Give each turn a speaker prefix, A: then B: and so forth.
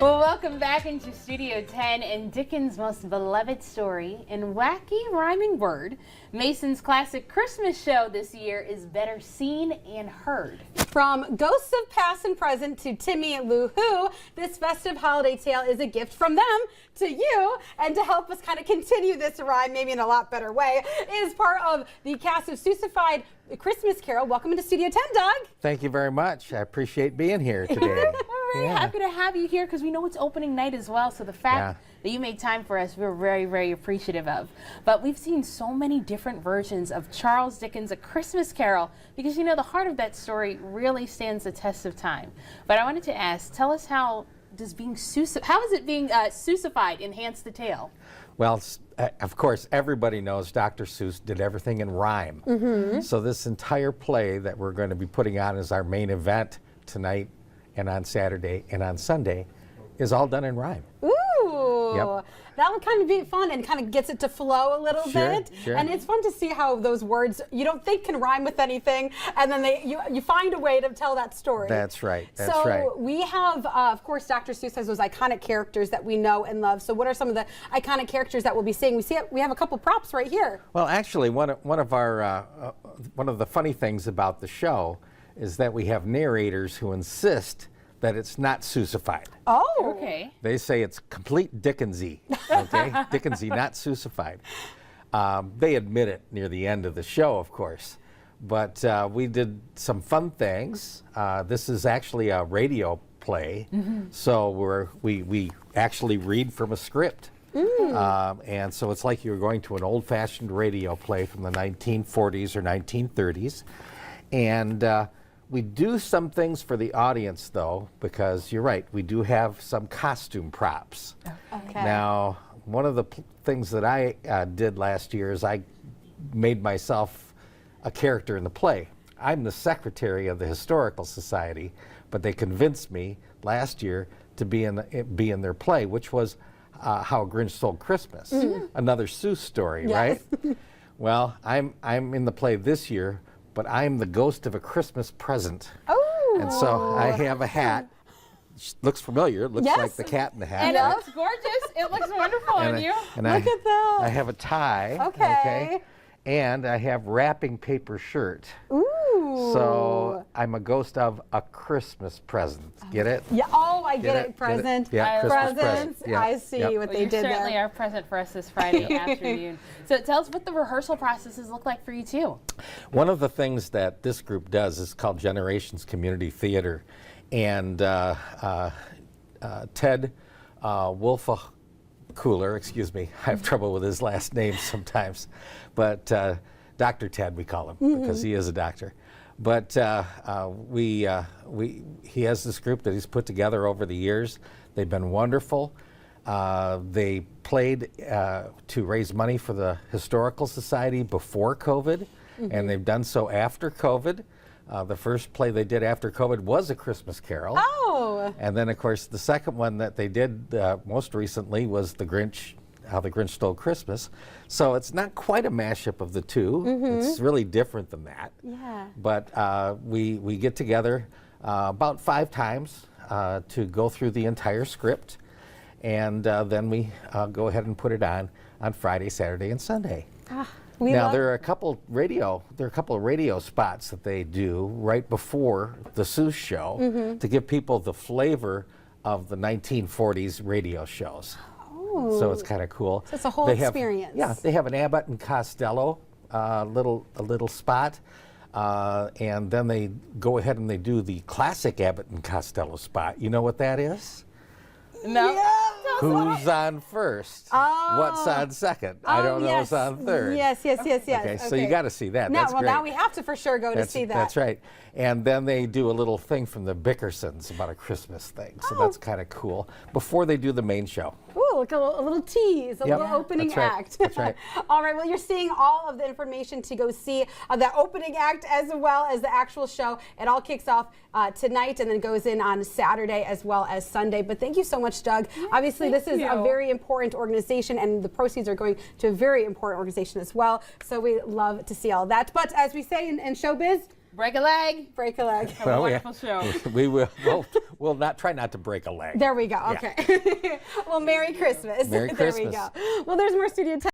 A: Well, welcome back into Studio 10 and Dickens' most beloved story in wacky rhyming word. Mason's classic Christmas show this year is better seen and heard.
B: From ghosts of past and present to Timmy and Lou Who, this festive holiday tale is a gift from them to you. And to help us kind of continue this rhyme, maybe in a lot better way, is part of the cast of Suessified Christmas Carol. Welcome into Studio 10, Doug.
C: Thank you very much. I appreciate being here today.
A: We're happy to have you here because we know it's opening night as well. So the fact that you made time for us, we're very, very appreciative of. But we've seen so many different versions of Charles Dickens' A Christmas Carol because, you know, the heart of that story really stands the test of time. But I wanted to ask, tell us how is being Suessified enhance the tale?
C: Well, of course, everybody knows Dr. Seuss did everything in rhyme. So this entire play that we're going to be putting on as our main event tonight and on Saturday and on Sunday is all done in rhyme.
B: Ooh,
C: Yep.
B: that would kind of be fun and kind of gets it to flow a little bit.
C: Sure.
B: And it's fun to see how those words you don't think can rhyme with anything, and then you find a way to tell that story.
C: That's right. That's
B: so
C: right.
B: we have, of course, Dr. Seuss has those iconic characters that we know and love. So what are some of the iconic characters that we'll be seeing? We have a couple props right here.
C: Well, actually, one of the funny things about the show is that we have narrators who insist that it's not Suessified.
B: Oh,
A: okay.
C: They say it's complete Dickensy, okay? Dickensy, not Suessified. They admit it near the end of the show, of course. But we did some fun things. This is actually a radio play, so we actually read from a script. And so it's like you're going to an old-fashioned radio play from the 1940s or 1930s. And we do some things for the audience, though, because you're right, we do have some costume props.
B: okay.
C: Now, one of the things that I did last year is I made myself a character in the play. I'm the secretary of the Historical Society, but they convinced me last year to be in their play, which was How a Grinch Stole Christmas, another Seuss story,
B: Yes.
C: right? Well, I'm in the play this year, but I'm the ghost of a Christmas present.
B: Oh.
C: And so I have a hat. Looks familiar. Looks
B: Yes.
C: like the cat in the hat.
A: And
B: Yeah.
A: it looks gorgeous. It looks wonderful on you.
C: And
B: Look at that.
C: I have a tie.
B: Okay.
C: And I have wrapping paper shirt.
B: Ooh.
C: So I'm a ghost of a Christmas present. Get it?
B: Yeah. Oh, I get
C: Get
B: it. Present.
C: Yeah, Christmas present.
B: Presents.
C: Yeah.
B: I see
C: Yep.
B: what
A: Well,
B: they
A: you
B: did
A: certainly
B: there.
A: are present for us this Friday afternoon. So tell us what the rehearsal processes look like for you too.
C: One of the things that this group does is called Generations Community Theater. And Ted Wolfcooler, excuse me, I have trouble with his last name sometimes, but Dr. Ted we call him because he is a doctor. But he has this group that he's put together over the years. They've been wonderful. They played to raise money for the Historical Society before COVID, and they've done so after COVID. The first play they did after COVID was A Christmas Carol.
B: Oh.
C: And then, of course, the second one that they did most recently was How the Grinch Stole Christmas. So it's not quite a mashup of the two. It's really different than that.
B: Yeah.
C: But we get together about 5 times to go through the entire script. And then we go ahead and put it on Friday, Saturday, and Sunday. Now there are a couple radio spots that they do right before the Seuss show to give people the flavor of the 1940s radio shows.
B: Oh.
C: So it's kind of cool.
B: So it's a whole experience.
C: Yeah, they have an Abbott and Costello little spot, and then they go ahead and they do the classic Abbott and Costello spot. You know what that is?
A: No.
C: Who's on first?
B: Oh.
C: What's on second? I don't know who's on third.
B: Yes.
C: Okay, so you got to see that.
B: Now,
C: That's great.
B: now we have to for sure go to see that.
C: That's right. And then they do a little thing from the Bickersons about a Christmas thing. So that's kind of cool. Before they do the main show.
B: Ooh, look, a little tease, a
C: Yep.
B: little opening
C: That's right.
B: act.
C: That's right.
B: All right, well, you're seeing all of the information to go see that opening act as well as the actual show. It all kicks off tonight and then goes in on Saturday as well as Sunday. But thank you so much, Doug. Obviously, this is a very important organization, and the proceeds are going to a very important organization as well. So we love to see all that. But as we say in showbiz,
A: Break a leg.
B: Break a leg.
A: Have a wonderful show.
C: We will. We'll not try not to break a leg.
B: There we go. Okay. Well, Merry Christmas.
C: Merry
B: There we
C: Christmas.
B: go. Well, there's more studio time.